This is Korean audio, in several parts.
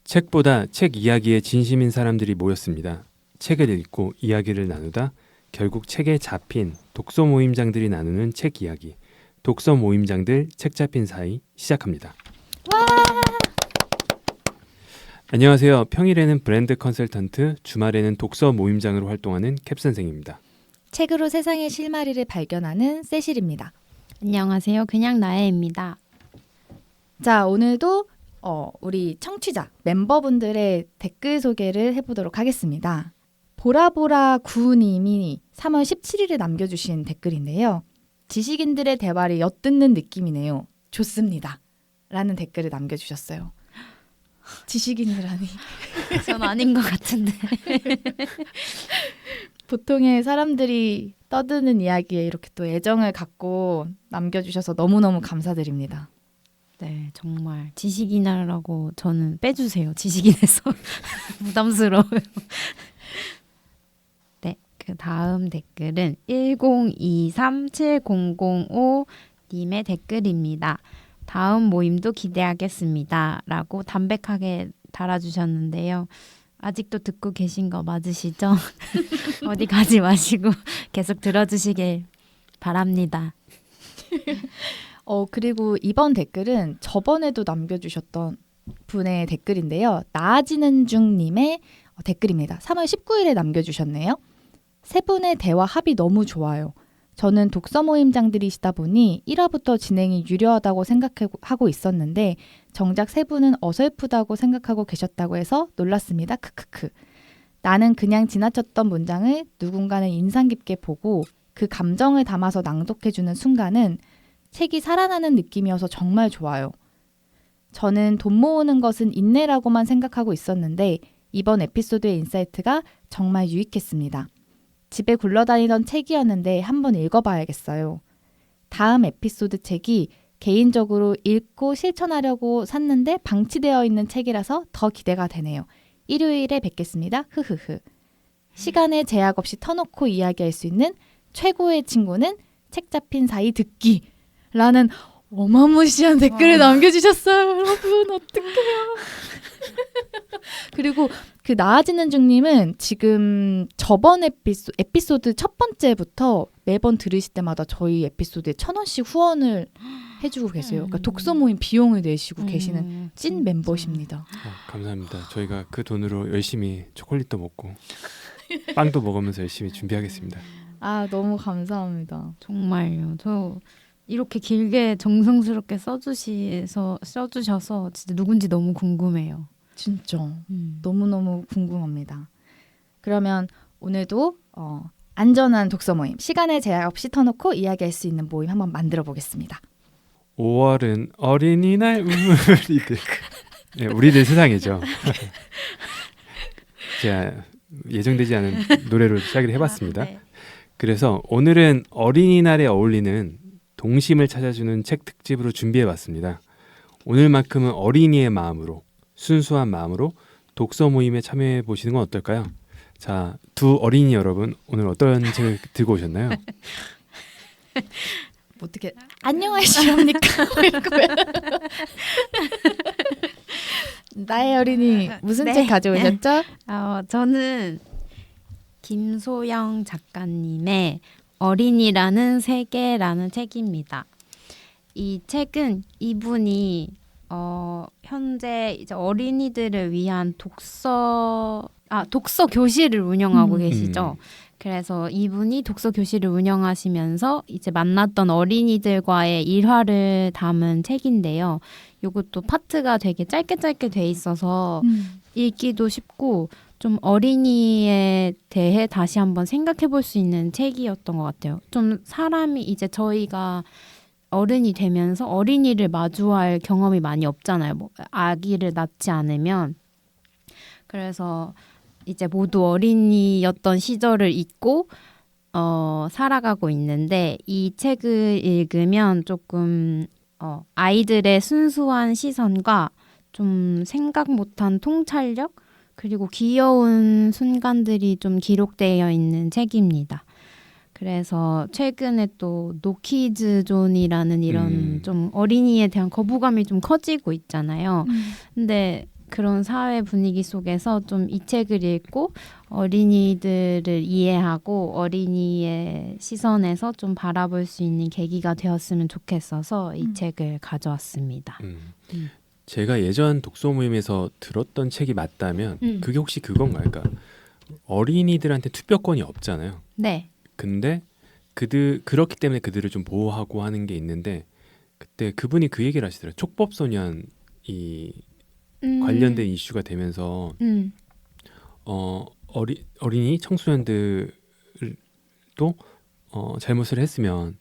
책보다 책 이야기에 진심인 사람들이 모였습니다. 책을 읽고 이야기를 나누다 결국 책에 잡힌 독서 모임장들이 나누는 책 이야기. 독서 모임장들 책 잡힌 사이 시작합니다. 와! 안녕하세요. 평일에는 브랜드 컨설턴트, 주말에는 독서 모임장으로 활동하는 캡 선생입니다. 책으로 세상의 실마리를 발견하는 세실입니다. 안녕하세요. 그냥 나혜입니다. 자, 오늘도 우리 청취자 멤버분들의 댓글 소개를 해보도록 하겠습니다. 보라보라 구님이 3월 17일에 남겨주신 댓글인데요. 지식인들의 대화를 엿듣는 느낌이네요. 좋습니다. 라는 댓글을 남겨주셨어요. 지식인이라니. 전 아닌 것 같은데. 보통의 사람들이 떠드는 이야기에 이렇게 또 애정을 갖고 남겨주셔서 너무너무 감사드립니다. 네, 정말 지식인이라고 저는 빼주세요. 지식인에서. 부담스러워요. 네, 그 다음 댓글은 10237005님의 댓글입니다. 다음 모임도 기대하겠습니다. 라고 담백하게 달아주셨는데요. 아직도 듣고 계신 거 맞으시죠? 어디 가지 마시고 계속 들어주시길 바랍니다. 그리고 이번 댓글은 저번에도 남겨주셨던 분의 댓글인데요. 나아지는 중님의 댓글입니다. 3월 19일에 남겨주셨네요. 세 분의 대화 합이 너무 좋아요. 저는 독서 모임장들이시다 보니 1화부터 진행이 유려하다고 생각하고 있었는데 정작 세 분은 어설프다고 생각하고 계셨다고 해서 놀랐습니다. 크크크. 나는 그냥 지나쳤던 문장을 누군가는 인상 깊게 보고 그 감정을 담아서 낭독해주는 순간은 책이 살아나는 느낌이어서 정말 좋아요. 저는 돈 모으는 것은 인내라고만 생각하고 있었는데 이번 에피소드의 인사이트가 정말 유익했습니다. 집에 굴러다니던 책이었는데 한번 읽어봐야겠어요. 다음 에피소드 책이 개인적으로 읽고 실천하려고 샀는데 방치되어 있는 책이라서 더 기대가 되네요. 일요일에 뵙겠습니다. 흐흐흐. 시간에 제약 없이 터놓고 이야기할 수 있는 최고의 친구는 책 잡힌 사이 듣기 라는 어마무시한 댓글을 남겨주셨어요. 여러분 어떡해요. 그리고 그 나아지는 중님은 지금 저번 에피소드 첫 번째부터 매번 들으실 때마다 저희 에피소드에 1,000원씩 후원을 해주고 계세요. 그러니까 독서 모임 비용을 내시고 계시는 찐 멤버십니다. 감사합니다. 저희가 그 돈으로 열심히 초콜릿도 먹고 빵도 먹으면서 열심히 준비하겠습니다. 아, 너무 감사합니다. 정말요. 저 이렇게 길게 정성스럽게 써주셔서 진짜 누군지 너무 궁금해요. 진짜 너무너무 궁금합니다. 그러면 오늘도 안전한 독서 모임, 시간에 제약 없이 터놓고 이야기할 수 있는 모임 한번 만들어 보겠습니다. 5월은 어린이날 우리들. 네, 우리들 세상이죠. 제가 예정되지 않은 노래로 시작을 해봤습니다. 네. 그래서 오늘은 어린이날에 어울리는 동심을 찾아주는 책 특집으로 준비해봤습니다. 오늘만큼은 어린이의 마음으로, 순수한 마음으로 독서 모임에 참여해 보시는 건 어떨까요? 자, 두 어린이 여러분, 오늘 어떤 책을 들고 오셨나요? 어떻게 안녕하십니까? 나의 어린이 무슨 책 가져오셨죠? 저는 김소영 작가님의 어린이라는 세계라는 책입니다. 이 책은 이분이 현재 이제 어린이들을 위한 독서 교실을 운영하고 계시죠. 그래서 이분이 독서 교실을 운영하시면서 이제 만났던 어린이들과의 일화를 담은 책인데요. 이것도 파트가 되게 짧게 돼 있어서 읽기도 쉽고 좀 어린이에 대해 다시 한번 생각해 볼 수 있는 책이었던 것 같아요. 좀 사람이 이제 저희가 어른이 되면서 어린이를 마주할 경험이 많이 없잖아요. 뭐 아기를 낳지 않으면. 그래서 이제 모두 어린이였던 시절을 잊고 살아가고 있는데 이 책을 읽으면 조금 아이들의 순수한 시선과 좀 생각 못한 통찰력 그리고 귀여운 순간들이 좀 기록되어 있는 책입니다. 그래서 최근에 또 노키즈 존이라는 이런 좀 어린이에 대한 거부감이 좀 커지고 있잖아요. 근데 그런 사회 분위기 속에서 좀 이 책을 읽고 어린이들을 이해하고 어린이의 시선에서 좀 바라볼 수 있는 계기가 되었으면 좋겠어서 이 책을 가져왔습니다. 제가 예전 독서 모임에서 들었던 책이 맞다면 그게 혹시 그건가요? 그러니까 어린이들한테 투표권이 없잖아요. 네. 근데 그렇기 때문에 그들을 좀 보호하고 하는 게 있는데 그때 그분이 그 얘기를 하시더라고요. 촉법소년이 관련된 이슈가 되면서 어린이 청소년들도 잘못을 했으면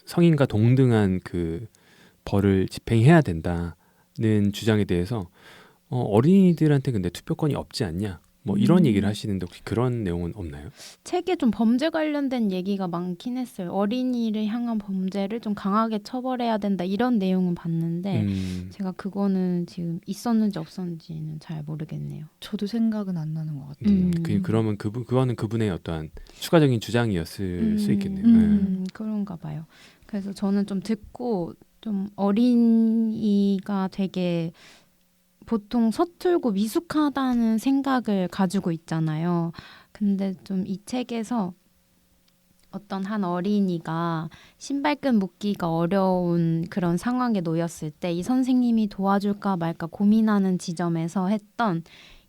성인과 동등한 그 벌을 집행해야 된다는 주장에 대해서 어린이들한테 근데 투표권이 없지 않냐 뭐 이런 얘기를 하시는데 혹시 그런 내용은 없나요? 책에 좀 범죄 관련된 얘기가 많긴 했어요. 어린이를 향한 범죄를 좀 강하게 처벌해야 된다 이런 내용은 봤는데 제가 그거는 지금 있었는지 없었는지는 잘 모르겠네요. 저도 생각은 안 나는 것 같아요. 그러면 그거는 그분의 어떠한 추가적인 주장이었을 수 있겠네요. 네. 그런가 봐요. 그래서 저는 좀 듣고 좀 어린이가 되게 보통 서툴고 미숙하다는 생각을 가지고 있잖아요. 근데 좀 이 책에서 어떤 한 어린이가 신발끈 묶기가 어려운 그런 상황에 놓였을 때 이 선생님이 도와줄까 말까 고민하는 지점에서 했던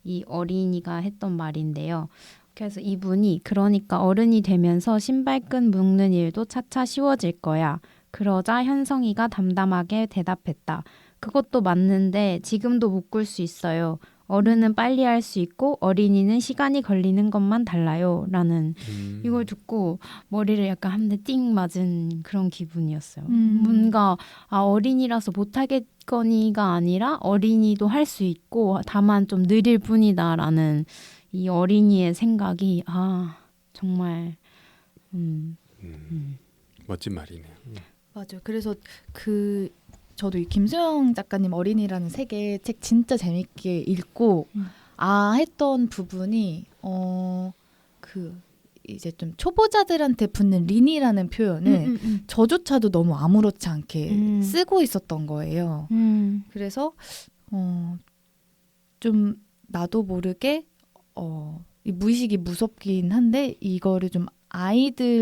이 어린이가 했던 말인데요. 그래서 이분이 그러니까 어른이 되면서 신발끈 묶는 일도 차차 쉬워질 거야. 그러자 현성이가 담담하게 대답했다. 그것도 맞는데 지금도 묶을 수 있어요. 어른은 빨리 할 수 있고 어린이는 시간이 걸리는 것만 달라요. 라는 이걸 듣고 머리를 약간 한 대 띵 맞은 그런 기분이었어요. 뭔가 어린이라서 못하겠거니가 아니라 어린이도 할 수 있고 다만 좀 느릴 뿐이다 라는 이 어린이의 생각이 정말 멋진 말이네요. 맞아요. 그래서 저도 이 김수영 작가님 어린이라는 책 진짜 재밌게 읽고 했던 부분이 이제 좀 초보자들한테 붙는 린이라는 표현을 저조차도 너무 아무렇지 않게 쓰고 있었던 거예요. 그래서 좀 나도 모르게 이 무의식이 무섭긴 한데 이거를 좀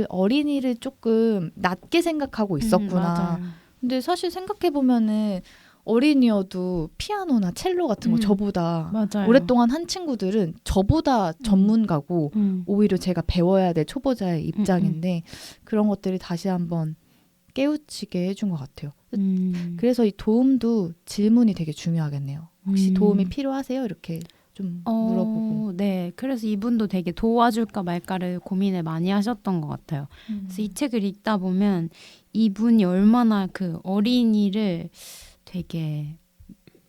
어린이를 조금 낮게 생각하고 있었구나. 맞아요. 근데 사실 생각해보면은 어린이여도 피아노나 첼로 같은 거 저보다 맞아요. 오랫동안 한 친구들은 저보다 전문가고 오히려 제가 배워야 될 초보자의 입장인데 그런 것들이 다시 한번 깨우치게 해준 것 같아요. 그래서 이 도움도 질문이 되게 중요하겠네요. 혹시 도움이 필요하세요? 이렇게 좀 물어보고. 네, 그래서 이분도 되게 도와줄까 말까를 고민을 많이 하셨던 것 같아요. 그래서 이 책을 읽다 보면 이분이 얼마나 그 어린이를 되게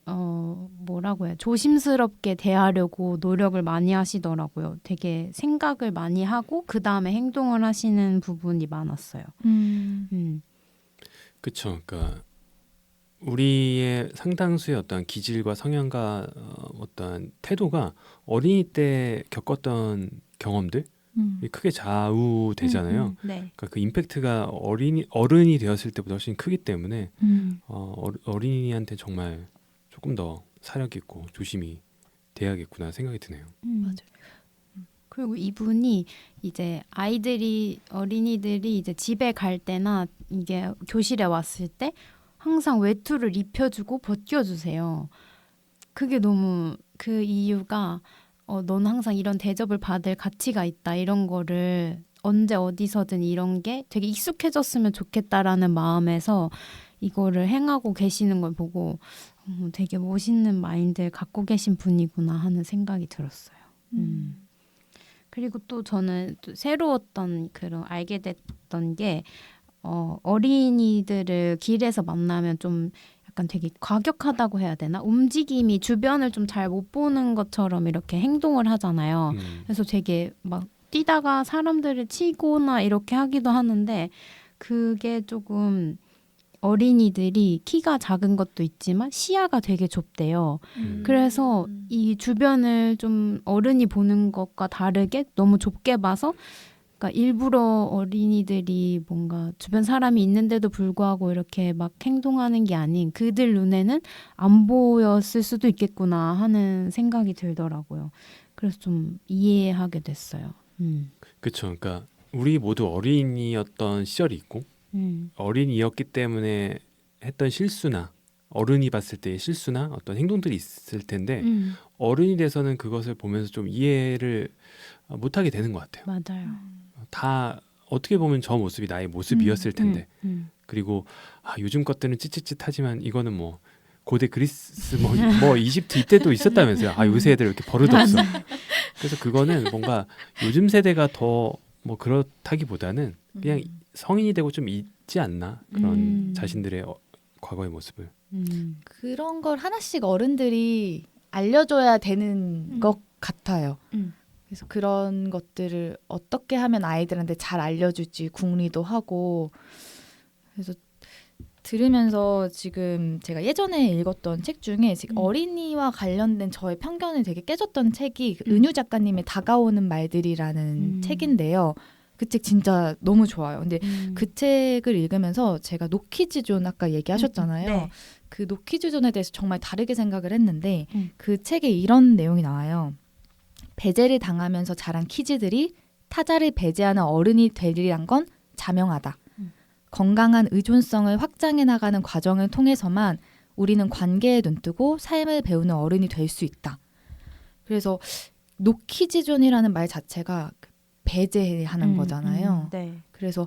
뭐라고 해요? 조심스럽게 대하려고 노력을 많이 하시더라고요. 되게 생각을 많이 하고 그 다음에 행동을 하시는 부분이 많았어요. 그렇죠. 그러니까 우리의 상당수의 어떤 기질과 성향과 어떤 태도가 어린이 때 겪었던 경험들 크게 좌우되잖아요. 네. 그러니까 그 임팩트가 어른이 되었을 때보다 훨씬 크기 때문에 어린이한테 정말 조금 더 사력 있고 조심히 돼야겠구나 생각이 드네요. 맞아요. 그리고 이분이 이제 어린이들이 이제 집에 갈 때나 이게 교실에 왔을 때 항상 외투를 입혀주고 벗겨주세요. 그게 너무 그 이유가 넌 항상 이런 대접을 받을 가치가 있다. 이런 거를 언제 어디서든 이런 게 되게 익숙해졌으면 좋겠다라는 마음에서 이거를 행하고 계시는 걸 보고 되게 멋있는 마인드를 갖고 계신 분이구나 하는 생각이 들었어요. 그리고 또 저는 또 새로웠던 그런 알게 됐던 게 어린이들을 길에서 만나면 좀 약간 되게 과격하다고 해야 되나? 움직임이 주변을 좀 잘 못 보는 것처럼 이렇게 행동을 하잖아요. 그래서 되게 막 뛰다가 사람들을 치거나 이렇게 하기도 하는데 그게 조금 어린이들이 키가 작은 것도 있지만 시야가 되게 좁대요. 그래서 이 주변을 좀 어른이 보는 것과 다르게 너무 좁게 봐서 그러니까 일부러 어린이들이 뭔가 주변 사람이 있는데도 불구하고 이렇게 막 행동하는 게 아닌 그들 눈에는 안 보였을 수도 있겠구나 하는 생각이 들더라고요. 그래서 좀 이해하게 됐어요. 그쵸. 그러니까 우리 모두 어린이였던 시절이 있고 어린이였기 때문에 했던 실수나 어른이 봤을 때의 실수나 어떤 행동들이 있을 텐데 어른이 돼서는 그것을 보면서 좀 이해를 못하게 되는 것 같아요. 맞아요. 다 어떻게 보면 저 모습이 나의 모습이었을 텐데 그리고 요즘 것들은 찌릿찌릿하지만 이거는 뭐 고대 그리스 뭐 이집트 이때도 있었다면서요. 요새 애들 왜 이렇게 버릇없어. 그래서 그거는 뭔가 요즘 세대가 더 뭐 그렇다기보다는 그냥 성인이 되고 좀 있지 않나 그런 자신들의 과거의 모습을. 그런 걸 하나씩 어른들이 알려줘야 되는 것 같아요. 그래서 그런 것들을 어떻게 하면 아이들한테 잘 알려줄지 궁리도 하고. 그래서 들으면서 지금 제가 예전에 읽었던 책 중에 지금 어린이와 관련된 저의 편견을 되게 깨졌던 책이 은유 작가님의 다가오는 말들이라는 책인데요. 그 책 진짜 너무 좋아요. 근데 그 책을 읽으면서 제가 노키즈존 아까 얘기하셨잖아요. 네. 그 노키즈존에 대해서 정말 다르게 생각을 했는데 그 책에 이런 내용이 나와요. 배제를 당하면서 자란 키즈들이 타자를 배제하는 어른이 되리란 건 자명하다. 건강한 의존성을 확장해 나가는 과정을 통해서만 우리는 관계에 눈뜨고 삶을 배우는 어른이 될 수 있다. 그래서 노키즈존이라는 말 자체가 배제하는 거잖아요. 네. 그래서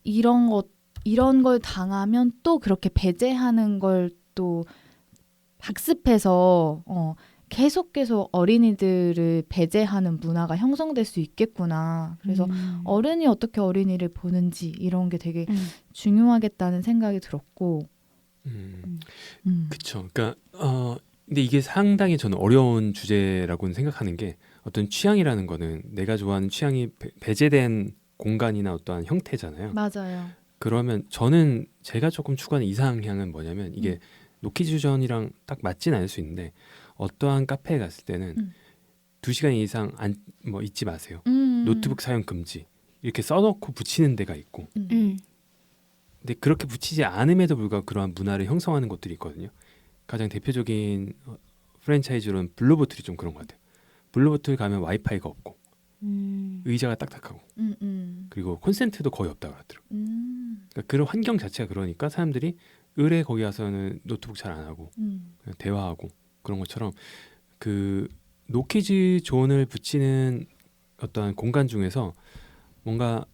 이런 걸 당하면 또 그렇게 배제하는 걸 또 학습해서 계속 어린이들을 배제하는 문화가 형성될 수 있겠구나. 그래서 어른이 어떻게 어린이를 보는지 이런 게 되게 중요하겠다는 생각이 들었고. 그렇죠. 그러니까 근데 이게 상당히 저는 어려운 주제라고는 생각하는 게 어떤 취향이라는 거는 내가 좋아하는 취향이 배제된 공간이나 어떠한 형태잖아요. 맞아요. 그러면 저는 제가 조금 추구하는 이상향은 뭐냐면 이게 노키즈존이랑 딱 맞진 않을 수 있는데 어떠한 카페에 갔을 때는 2시간 이상 뭐 있지 마세요. 노트북 사용 금지 이렇게 써놓고 붙이는 데가 있고 근데 그렇게 붙이지 않음에도 불구하고 그러한 문화를 형성하는 곳들이 있거든요. 가장 대표적인 프랜차이즈로는 블루보틀이 좀 그런 것 같아요. 블루보틀 가면 와이파이가 없고 의자가 딱딱하고 그리고 콘센트도 거의 없다고 하더라고요. 그러니까 그런 환경 자체가 그러니까 사람들이 의뢰 거기 가서는 노트북 잘 안 하고 그냥 대화하고 그런 것처럼 그 노키즈 존을 붙이는 어떠한 공간 중에서 뭔가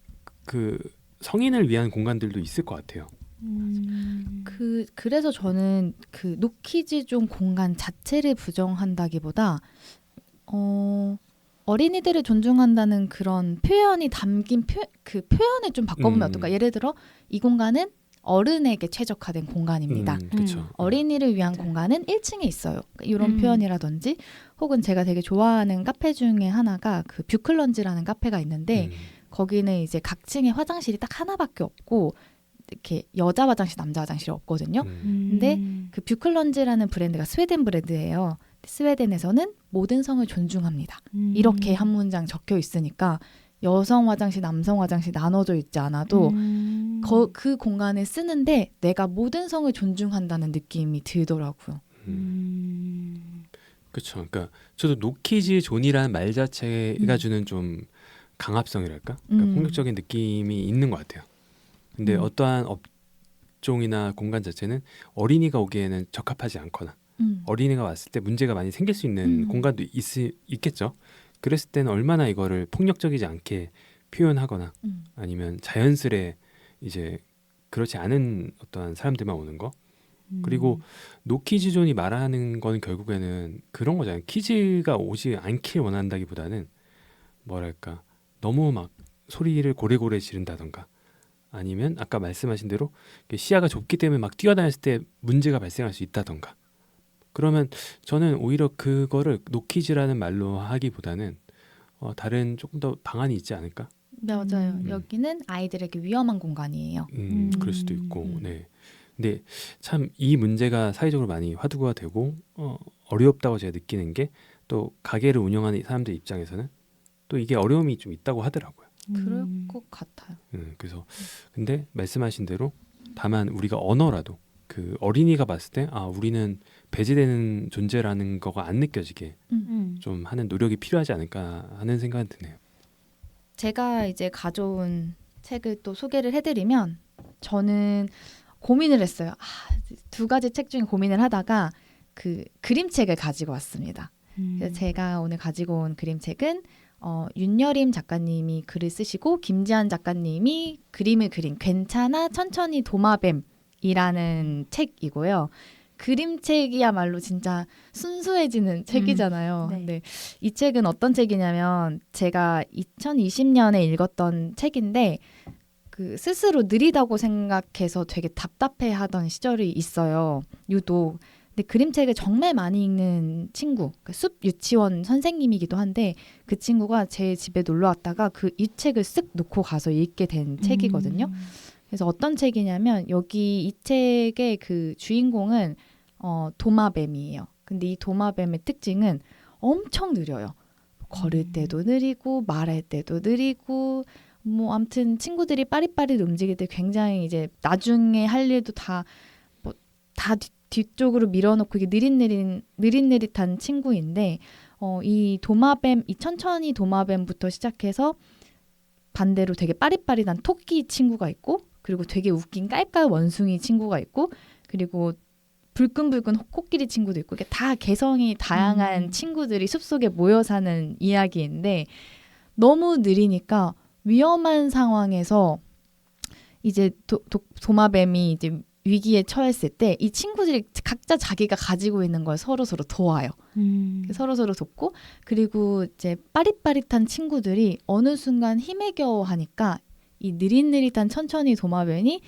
그 성인을 위한 공간들도 있을 것 같아요. 그래서 저는 그 노키즈존 공간 자체를 부정한다기보다 어린이들을 존중한다는 그런 표현이 담긴 그 표현을 좀 바꿔보면 어떨까? 예를 들어 이 공간은 어른에게 최적화된 공간입니다. 그렇죠. 어린이를 위한 공간은 1층에 있어요. 이런 표현이라든지 혹은 제가 되게 좋아하는 카페 중에 하나가 그 뷰클런지라는 카페가 있는데 거기는 이제 각 층에 화장실이 딱 하나밖에 없고 이렇게 여자 화장실, 남자 화장실이 없거든요. 근데 그 뷰클런지라는 브랜드가 스웨덴 브랜드예요. 스웨덴에서는 모든 성을 존중합니다. 이렇게 한 문장 적혀 있으니까 여성 화장실, 남성 화장실 나눠져 있지 않아도 그 공간을 쓰는데 내가 모든 성을 존중한다는 느낌이 들더라고요. 그렇죠. 그러니까 저도 노키즈 존이라는 말 자체가 주는 좀 강압성이랄까? 그러니까 폭력적인 느낌이 있는 것 같아요. 근데 어떠한 업종이나 공간 자체는 어린이가 오기에는 적합하지 않거나 어린이가 왔을 때 문제가 많이 생길 수 있는 공간도 있겠죠. 그랬을 때는 얼마나 이거를 폭력적이지 않게 표현하거나 아니면 자연스레 이제 그렇지 않은 어떠한 사람들만 오는 거. 그리고 노키즈존이 말하는 건 결국에는 그런 거잖아요. 키즈가 오지 않길 원한다기보다는 뭐랄까 너무 막 소리를 고래고래 지른다던가 아니면 아까 말씀하신 대로 시야가 좁기 때문에 막 뛰어다녔을 때 문제가 발생할 수 있다던가 그러면 저는 오히려 그거를 노키즈라는 말로 하기보다는 다른 조금 더 방안이 있지 않을까? 맞아요. 여기는 아이들에게 위험한 공간이에요. 그럴 수도 있고 네. 근데 참 이 문제가 사회적으로 많이 화두가 되고 어렵다고 제가 느끼는 게 또 가게를 운영하는 사람들 입장에서는 또 이게 어려움이 좀 있다고 하더라고요. 그럴 것 같아요. 그래서 근데 말씀하신 대로 다만 우리가 언어라도 그 어린이가 봤을 때 우리는 배제되는 존재라는 거가 안 느껴지게 좀 하는 노력이 필요하지 않을까 하는 생각은 드네요. 제가 이제 가져온 책을 또 소개를 해드리면 저는 고민을 했어요. 두 가지 책 중에 고민을 하다가 그 그림책을 가지고 왔습니다. 그래서 제가 오늘 가지고 온 그림책은 윤여림 작가님이 글을 쓰시고 김지한 작가님이 그림을 그린 괜찮아 천천히 도마뱀이라는 책이고요. 그림책이야말로 진짜 순수해지는 책이잖아요. 네. 근데 이 책은 어떤 책이냐면 제가 2020년에 읽었던 책인데 그 스스로 느리다고 생각해서 되게 답답해하던 시절이 있어요. 유독. 근데 그림책을 정말 많이 읽는 친구, 숲 유치원 선생님이기도 한데 그 친구가 제 집에 놀러 왔다가 이 책을 쓱 놓고 가서 읽게 된 책이거든요. 그래서 어떤 책이냐면 여기 이 책의 그 주인공은 도마뱀이에요. 근데 이 도마뱀의 특징은 엄청 느려요. 걸을 때도 느리고 말할 때도 느리고 뭐 아무튼 친구들이 빠릿빠릿 움직일 때 굉장히 이제 나중에 할 일도 다 뒤쪽으로 밀어놓고 이게 느릿느릿한 친구인데 이 도마뱀, 이 천천히 도마뱀부터 시작해서 반대로 되게 빠릿빠릿한 토끼 친구가 있고 그리고 되게 웃긴 깔깔 원숭이 친구가 있고 그리고 불끈불끈 코끼리 친구도 있고 이게 다 개성이 다양한 친구들이 숲속에 모여 사는 이야기인데 너무 느리니까 위험한 상황에서 이제 도마뱀이 이제 위기에 처했을 때 이 친구들이 각자 자기가 가지고 있는 걸 서로서로 도와요. 서로서로 돕고 그리고 이제 빠릿빠릿한 친구들이 어느 순간 힘에 겨워 하니까 이 느릿느릿한 천천히 도마뱀이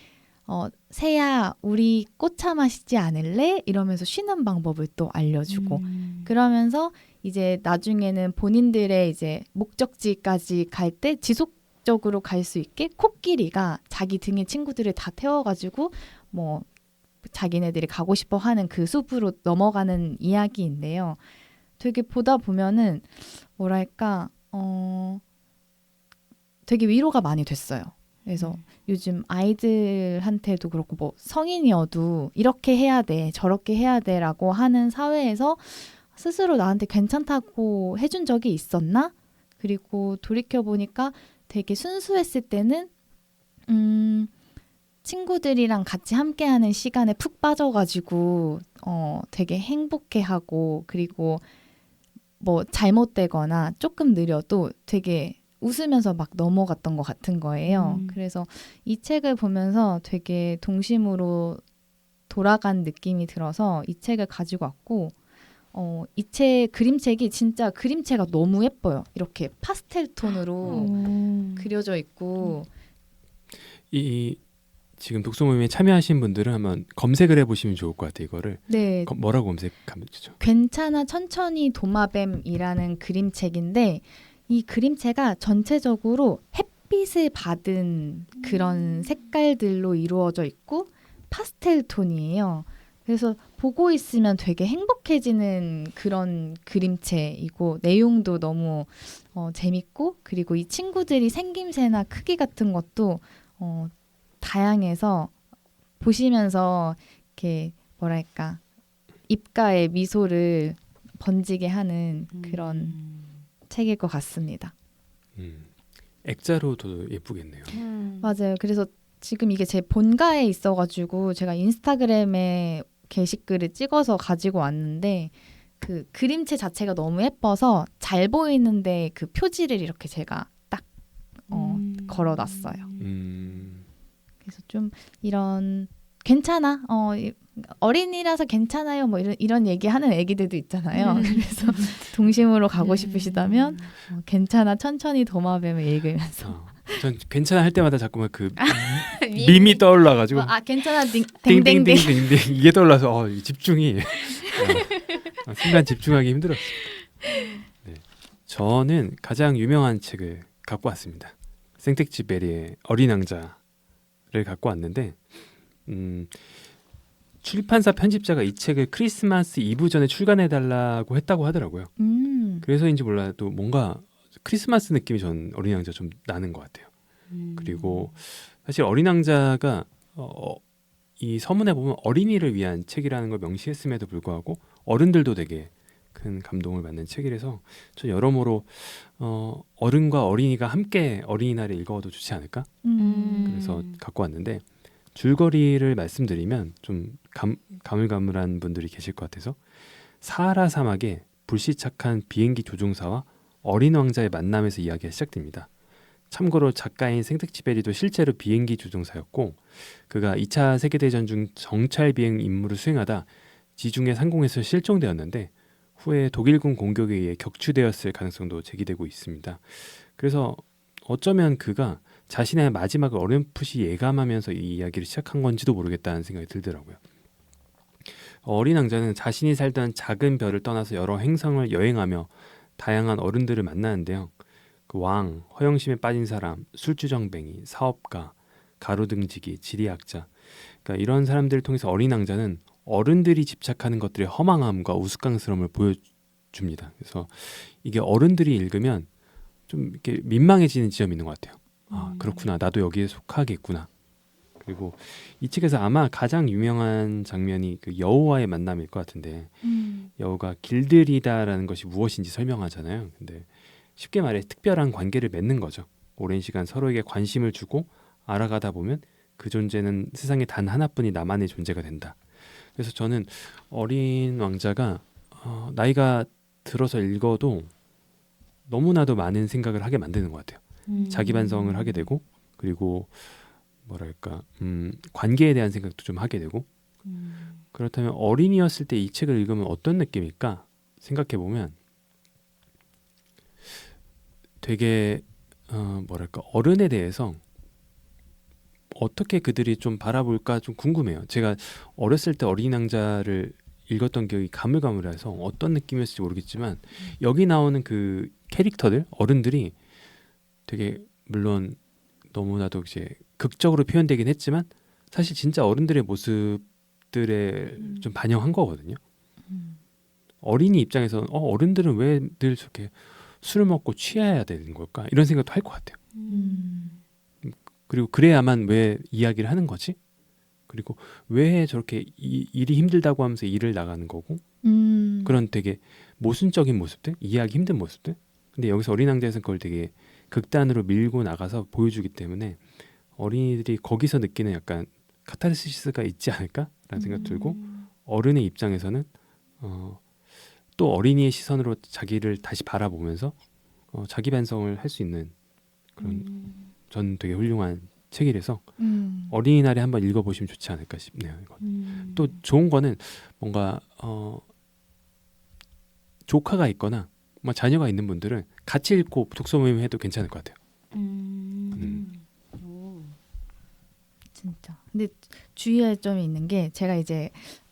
새야 우리 꽃차 마시지 않을래? 이러면서 쉬는 방법을 또 알려주고 그러면서 이제 나중에는 본인들의 이제 목적지까지 갈 때 지속적으로 갈 수 있게 코끼리가 자기 등에 친구들을 다 태워가지고 뭐 자기네들이 가고 싶어 하는 그 숲으로 넘어가는 이야기인데요. 되게 보다 보면은 뭐랄까 되게 위로가 많이 됐어요. 그래서 요즘 아이들한테도 그렇고 뭐 성인이어도 이렇게 해야 돼, 저렇게 해야 돼라고 하는 사회에서 스스로 나한테 괜찮다고 해준 적이 있었나? 그리고 돌이켜보니까 되게 순수했을 때는 친구들이랑 같이 함께하는 시간에 푹 빠져가지고 되게 행복해하고 그리고 뭐 잘못되거나 조금 느려도 되게 웃으면서 막 넘어갔던 것 같은 거예요. 그래서 이 책을 보면서 되게 동심으로 돌아간 느낌이 들어서 이 책을 가지고 왔고 이 그림책이 진짜 그림체가 너무 예뻐요. 이렇게 파스텔 톤으로 그려져 있고 이 지금 독서 모임에 참여하신 분들은 한번 검색을 해보시면 좋을 것 같아요. 이거를 네, 뭐라고 검색하면 되죠? 괜찮아 천천히 도마뱀이라는 그림책인데 이 그림체가 전체적으로 햇빛을 받은 그런 색깔들로 이루어져 있고 파스텔 톤이에요. 그래서 보고 있으면 되게 행복해지는 그런 그림체이고 내용도 너무 재밌고 그리고 이 친구들이 생김새나 크기 같은 것도 다양해서 보시면서 이렇게 뭐랄까 입가에 미소를 번지게 하는 그런 책일 것 같습니다. 액자로도 예쁘겠네요. 맞아요. 그래서 지금 이게 제 본가에 있어가지고 제가 인스타그램에 게시글을 찍어서 가지고 왔는데 그 그림체 자체가 너무 예뻐서 잘 보이는데 그 표지를 이렇게 제가 딱 걸어놨어요. 그래서 좀 이런 괜찮아 어린이라서 괜찮아요 뭐 이런 얘기하는 애기들도 있잖아요. 그래서 동심으로 가고 싶으시다면 괜찮아 천천히 도마뱀을 읽으면서 전 괜찮아 할 때마다 자꾸만 그 밈이 떠올라가지고 괜찮아 띵띵띵띵 이게 떠올라서 집중이 순간 집중하기 힘들었어요. 네. 저는 가장 유명한 책을 갖고 왔습니다. 생텍쥐 베리의 어린 왕자를 갖고 왔는데 출판사 편집자가 이 책을 크리스마스 이브 전에 출간해달라고 했다고 하더라고요. 그래서인지 몰라도 뭔가 크리스마스 느낌이 전 어린 왕자 좀 나는 것 같아요. 그리고 사실 어린 왕자가 이 서문에 보면 어린이를 위한 책이라는 걸 명시했음에도 불구하고 어른들도 되게 큰 감동을 받는 책이라서 저 여러모로 어른과 어린이가 함께 어린이날에 읽어도 좋지 않을까? 그래서 갖고 왔는데 줄거리를 말씀드리면 좀 가물가물한 분들이 계실 것 같아서 사하라 사막에 불시착한 비행기 조종사와 어린 왕자의 만남에서 이야기가 시작됩니다. 참고로 작가인 생텍쥐페리도 실제로 비행기 조종사였고 그가 2차 세계대전 중 정찰 비행 임무를 수행하다 지중해 상공에서 실종되었는데 후에 독일군 공격에 의해 격추되었을 가능성도 제기되고 있습니다. 그래서 어쩌면 그가 자신의 마지막을 어렴풋이 예감하면서 이 이야기를 시작한 건지도 모르겠다는 생각이 들더라고요. 어린 왕자는 자신이 살던 작은 별을 떠나서 여러 행성을 여행하며 다양한 어른들을 만나는데요. 그 왕, 허영심에 빠진 사람, 술주정뱅이, 사업가, 가로등지기, 지리학자 그러니까 이런 사람들을 통해서 어린 왕자는 어른들이 집착하는 것들의 허망함과 우스꽝스러움을 보여줍니다. 그래서 이게 어른들이 읽으면 좀 이렇게 민망해지는 지점이 있는 것 같아요. 아 그렇구나, 나도 여기에 속하겠구나. 그리고 이 책에서 아마 가장 유명한 장면이 그 여우와의 만남일 것 같은데 여우가 길들이다라는 것이 무엇인지 설명하잖아요. 근데 쉽게 말해 특별한 관계를 맺는 거죠. 오랜 시간 서로에게 관심을 주고 알아가다 보면 그 존재는 세상에 단 하나뿐인 나만의 존재가 된다. 그래서 저는 어린 왕자가 나이가 들어서 읽어도 너무나도 많은 생각을 하게 만드는 것 같아요. 자기 반성을 하게 되고 그리고 뭐랄까 관계에 대한 생각도 좀 하게 되고 그렇다면 어린이였을 때 이 책을 읽으면 어떤 느낌일까 생각해 보면 되게 뭐랄까 어른에 대해서 어떻게 그들이 좀 바라볼까 좀 궁금해요. 제가 어렸을 때 어린 왕자를 읽었던 기억이 가물가물해서 어떤 느낌이었을지 모르겠지만 여기 나오는 그 캐릭터들 어른들이 되게 물론 너무나도 이제 극적으로 표현되긴 했지만 사실 진짜 어른들의 모습들에 좀 반영한 거거든요. 어린이 입장에서는 어른들은 왜 늘 저렇게 술을 먹고 취해야 되는 걸까 이런 생각도 할 것 같아요. 그리고 그래야만 왜 이야기를 하는 거지? 그리고 왜 저렇게 일이 힘들다고 하면서 일을 나가는 거고 그런 되게 모순적인 모습들, 이해하기 힘든 모습들. 근데 여기서 어린 왕자에서는 그걸 되게 극단으로 밀고 나가서 보여주기 때문에 어린이들이 거기서 느끼는 약간 카타르시스가 있지 않을까라는 생각 들고 어른의 입장에서는 또 어린이의 시선으로 자기를 다시 바라보면서 자기 반성을 할 수 있는 그런 전 되게 훌륭한 책이라서 어린이날에 한번 읽어보시면 좋지 않을까 싶네요. 이건. 또 좋은 거는 뭔가 조카가 있거나 뭐 자녀가 있는 분들은 같이 읽고 독서 모임 해도 괜찮을 것 같아요. 진짜. 근데 주의할 점이 있는 게 제가 이제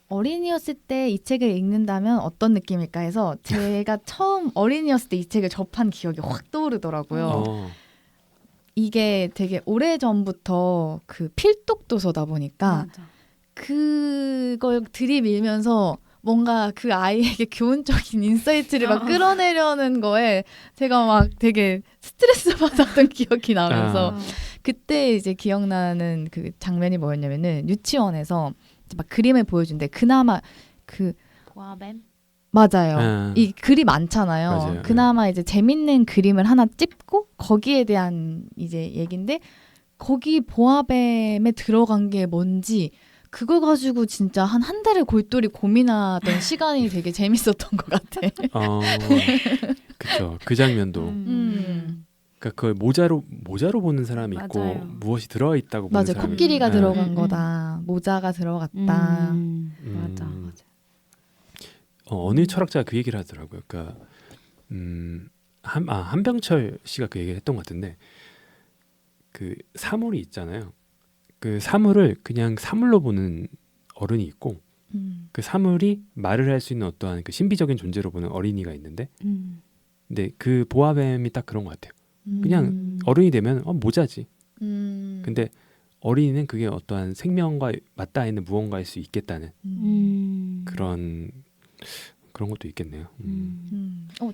어린이였을 때 이 책을 읽는다면 어떤 느낌일까 해서 제가 처음 어린이였을 때 이 책을 접한 기억이 확 떠오르더라고요. 이게 되게 오래전부터 그 필독 도서다 보니까 맞아. 그걸 들이밀면서 뭔가 그 아이에게 교훈적인 인사이트를 막 끌어내려는 거에 제가 막 되게 스트레스 받았던 기억이 나면서 그때 이제 기억나는 그 장면이 뭐였냐면은 유치원에서 막 그림을 보여준대. 그나마 그 보아뱀? 맞아요. 이 글이 많잖아요. 맞아요. 그나마 이제 재밌는 그림을 하나 찍고 거기에 대한 이제 얘긴데 거기 보아뱀에 들어간 게 뭔지 그걸 가지고 진짜 한 달을 골똘히 고민하던 시간이 되게 재밌었던 것 같아. 그렇죠. 그 장면도. 그러니까 그걸 모자로 보는 사람이 있고 맞아요. 무엇이 들어 있다고 보는 맞아, 사람이 코끼리가 있고. 들어간 거다. 모자가 들어갔다. 맞아. 어느 철학자가 그 얘기를 하더라고요. 그러니까 한병철 씨가 그 얘기를 했던 것 같은데 그 사물이 있잖아요. 그 사물을 그냥 사물로 보는 어른이 있고 그 사물이 말을 할 수 있는 어떠한 그 신비적인 존재로 보는 어린이가 있는데 근데 그 보아뱀이 딱 그런 것 같아요. 그냥 어른이 되면 모자지. 근데 어린이는 그게 어떠한 생명과 맞닿아 있는 무언가일 수 있겠다는 그런 것도 있겠네요.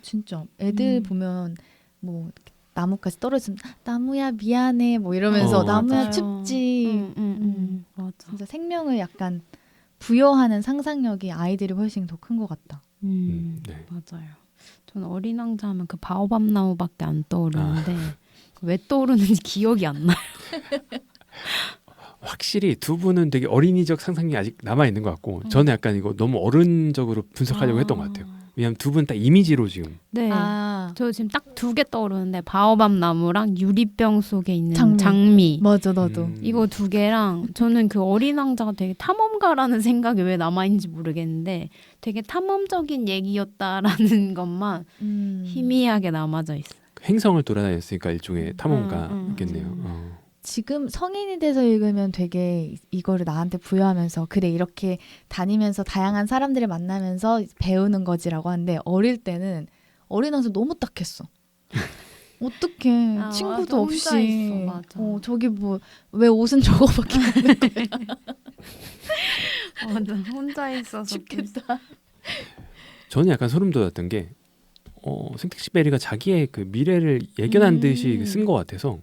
진짜 애들 보면 뭐 나무까지 떨어지면 나무야 미안해 뭐 이러면서 나무야 맞아요. 춥지. 맞아. 진짜 생명을 약간 부여하는 상상력이 아이들이 훨씬 더 큰 것 같다. 네. 맞아요. 저는 어린 왕자 하면 그 바오밥 나무밖에 안 떠오르는데 왜 떠오르는지 기억이 안 나요. 확실히 두 분은 되게 어린이적 상상력이 아직 남아 있는 것 같고 저는 약간 이거 너무 어른적으로 분석하려고 했던 것 같아요. 왜냐하면 두 분 딱 이미지로 지금 네. 아 저 지금 딱 2개 떠오르는데 바오밥 나무랑 유리병 속에 있는 장미. 장미. 맞아 나도. 이거 2개랑 저는 그 어린 왕자가 되게 탐험가라는 생각이 왜 남아있는지 모르겠는데 되게 탐험적인 얘기였다라는 것만 희미하게 남아져 있어요. 행성을 돌아다녔으니까 일종의 탐험가겠네요. 지금 성인이 돼서 읽으면 되게 이거를 나한테 부여하면서 그래 이렇게 다니면서 다양한 사람들을 만나면서 배우는 거지라고 하는데 어릴 때는 어린 왕자 너무 딱했어. 어떡해. 아, 친구도 맞아. 혼자 없이. 있어, 맞아. 저기 뭐 왜 옷은 저거밖에 없는 거야. 맞아. 혼자 있어서 죽겠다. 저는 약간 소름 돋았던 게 생텍쥐베리가 자기의 그 미래를 예견한 듯이 쓴 것 같아서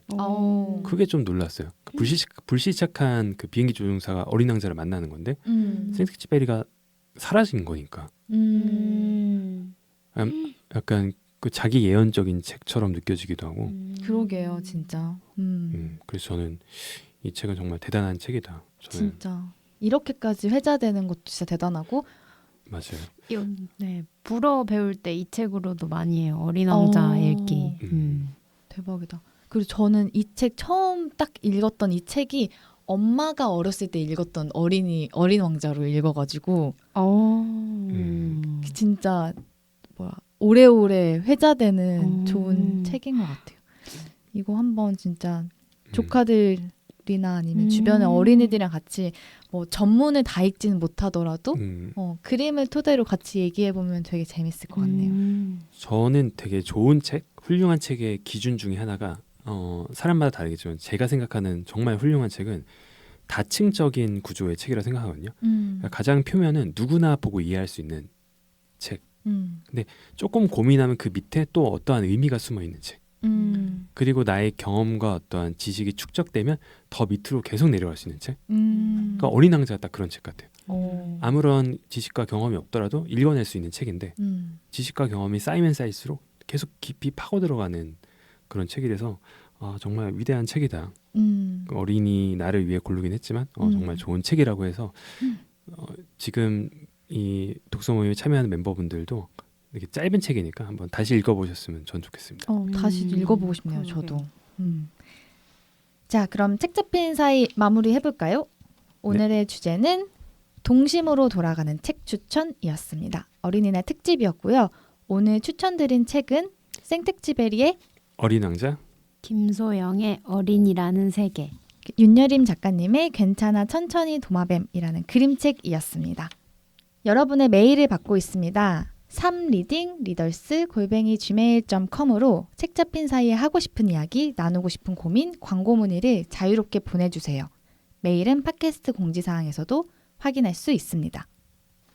그게 좀 놀랐어요. 그 불시착한 그 비행기 조종사가 어린 왕자를 만나는 건데 생텍쥐베리가 사라진 거니까 약간 그 자기 예언적인 책처럼 느껴지기도 하고 그러게요, 진짜. 그래서 저는 이 책은 정말 대단한 책이다. 저는 진짜 이렇게까지 회자되는 것도 진짜 대단하고. 맞아요. 네, 불어 배울 때 이 책으로도 많이 해요. 어린 왕자 읽기. 대박이다. 그리고 저는 이 책 처음 딱 읽었던 이 책이 엄마가 어렸을 때 읽었던 어린 왕자로 읽어가지고 진짜 뭐야 오래오래 회자되는 좋은 책인 것 같아요. 이거 한번 진짜 조카들이나 아니면 주변의 어린이들이랑 같이 뭐 전문을 다 읽지는 못하더라도 그림을 토대로 같이 얘기해 보면 되게 재밌을 것 같네요. 저는 되게 좋은 책, 훌륭한 책의 기준 중에 하나가 사람마다 다르겠지만 제가 생각하는 정말 훌륭한 책은 다층적인 구조의 책이라 생각하거든요. 그러니까 가장 표면은 누구나 보고 이해할 수 있는 책. 근데 조금 고민하면 그 밑에 또 어떠한 의미가 숨어 있는 책. 그리고 나의 경험과 어떠한 지식이 축적되면 더 밑으로 계속 내려갈 수 있는 책. 그러니까 어린 왕자가 딱 그런 책 같아요. 아무런 지식과 경험이 없더라도 읽어낼 수 있는 책인데 지식과 경험이 쌓이면 쌓일수록 계속 깊이 파고 들어가는 그런 책이라서 정말 위대한 책이다. 그 어린이 나를 위해 고르긴 했지만 정말 좋은 책이라고 해서 지금 이 독서 모임에 참여하는 멤버분들도 이렇게 짧은 책이니까 한번 다시 읽어보셨으면 전 좋겠습니다. 다시 읽어보고 싶네요. 저도. 자, 그럼 책 잡힌 사이 마무리 해볼까요? 오늘의 주제는 동심으로 돌아가는 책 추천이었습니다. 어린이날 특집이었고요. 오늘 추천드린 책은 생텍쥐베리의 어린 왕자, 김소영의 어린이라는 세계, 윤여림 작가님의 괜찮아 천천히 도마뱀이라는 그림책이었습니다. 여러분의 메일을 받고 있습니다. 3readingreaders@gmail.com으로 책 잡힌 사이에 하고 싶은 이야기, 나누고 싶은 고민, 광고 문의를 자유롭게 보내주세요. 메일은 팟캐스트 공지사항에서도 확인할 수 있습니다.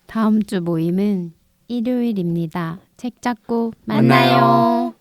다음 주 모임은 일요일입니다. 책 잡고 만나요.